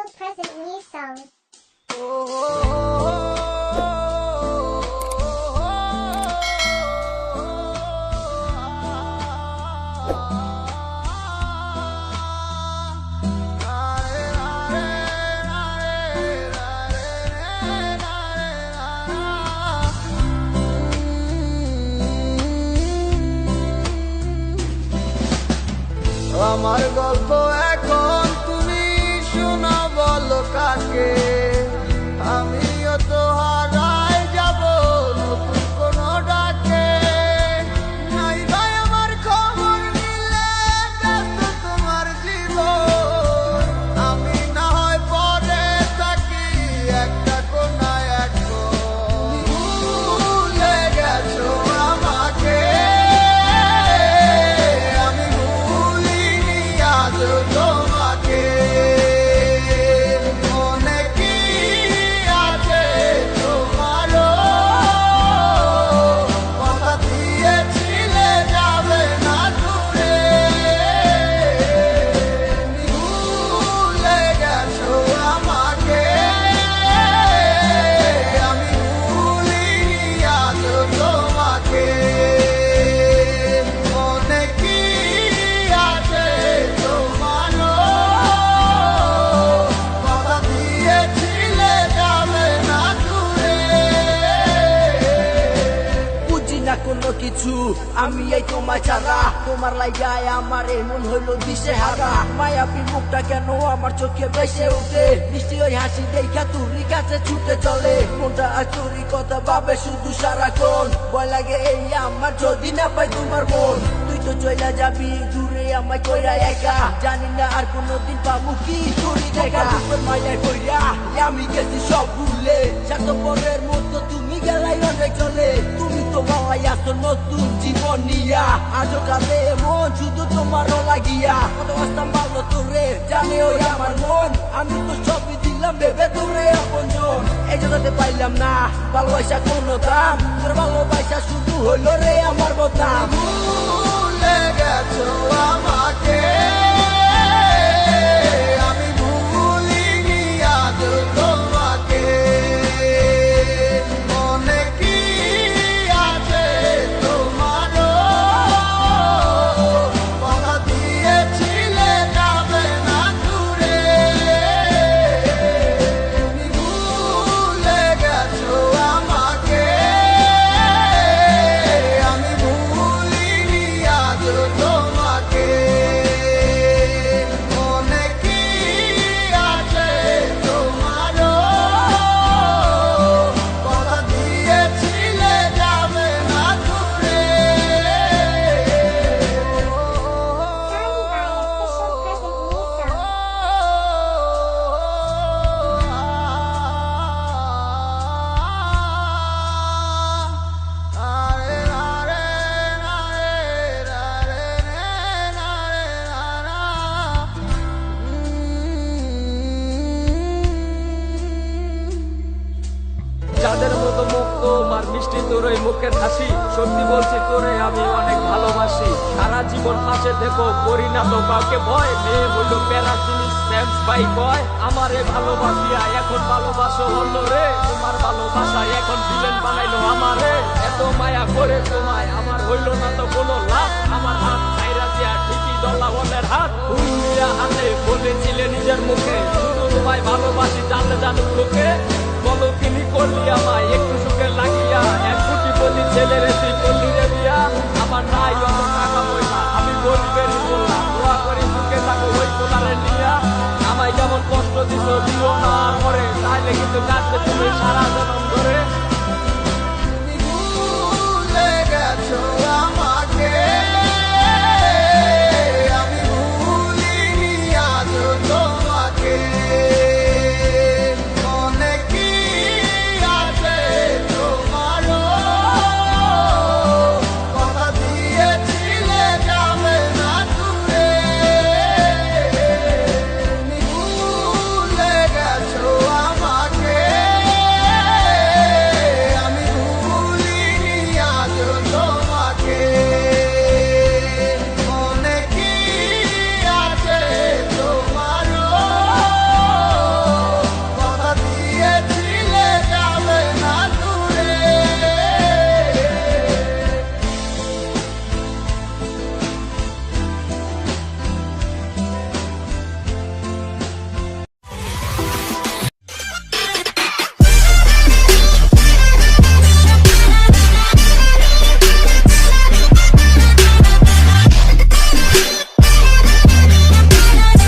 special present new song. আমার গল্প এখন তুমি শোনা বলো কাকে, আমিও তো হারায় যাব নতুন কোনো ডাকে। নাই ভাই আমার খবর নিলে ব্যস্ত তোমার জীবন, আমি না হয় পরে থাকি একটা কোনায় এখন। ভুলে গেছো আমাকে, তোমাকে মনে কি আছে তোমারও, কথা দিয়েছিলে যাবে না দূরে। ভুলে গেছো আমাকে, আমি ভুলিনি আজ তোমাকে। মনে কি আছে কোনো কিছু, আমি এই তোমার ছাড়া, তোমার লাইগায় আমার এমন হইলো দিশে হারা। মায়াবী মুখটা কেন আমার চোখে বেসে উঠে, মিষ্টি ওই হাসি দেখা তুরি কাছে ছুটে চলে। মনটা আর তোরই কথা ভাবে শুধু সারাক্ষণ, ভয় লাগে এই আমার যদি না পাই তোমার মন। তুই তো চলে যাবি দূরে আমায় কইরা একা, জানি না আর কোনোদিন পাবো কি তোরই দেখা। মায়ের কইরা আমি গেছি সব ভুলে, স্বার্থপরের মতো তুমি গেলাই অনেক চলে। তুমি তো বাবাই আসো নতুন জীবন নিয়া, আজও কাঁদে মন শুধু তোমারও লাগিয়া। কত আসতাম ভালো তোরে জানে ওই আমার মন, আমি তো সবই দিলাম ভেবে তোরে আপনজন। এই জগতে পাইলাম না ভালোবাসা কোনো দাম, তোর ভালোবাসা শুধু হইলো রে আমার বদনাম। ভুলে গেছো আমাকে, আমি ভুলিনি আজ তোমাকে। মনে কি আছে তোমারও, কথা দিয়েছিলে যাবে না দূরে। ভুলে গেছো আমাকে, আমি ভুলিনি আজ তোমাকে। মনে কি আছে তোমারও, কথা দিয়েছিলে যাবে না দূরে। যাদের মতো মুখ তোমার মিষ্টি তোর ওই মুখের হাসি, সত্যি বলছি তোরে আমি অনেক ভালোবাসি। সারা জীবন পাশে দেখো করি না তো কাউকে ভয়, মেয়ে হইলো প্যারা জিনিস স্যামস ভাই কয়। আমারে ভালোবাসিয়া এখন ভালোবাসো হলো রে, তোমার ভালোবাসা এখন ভিলেন বানাইলো আমারে। এত মায়া করে তোমায় আমার হইলো না তো কোনো লাভ, আমার হাত ছাইরা দিয়া ঠিকই ডলা বলের হাত। হুইয়া হাতে বলেছিলে নিজের মুখে শুধু তোমায় ভালোবাসি, জানলে জানুক লোকে। বলো তিনি করলি আমায় একটু সুখে লাগিয়া, এক কোটি প্রতি ছেলের তুই করলি রে বিয়া। আমার নাই অত টাকা পয়সা, আমি গরিবেরই বললাম, দোয়া করি সুখে থাকো ওই কোলারে নিয়া। আমায় যেমন কষ্ট দিছো দিও না আর পরে, তাইলে কিন্তু কাঁদবে তুমি সারা জনম ধরে।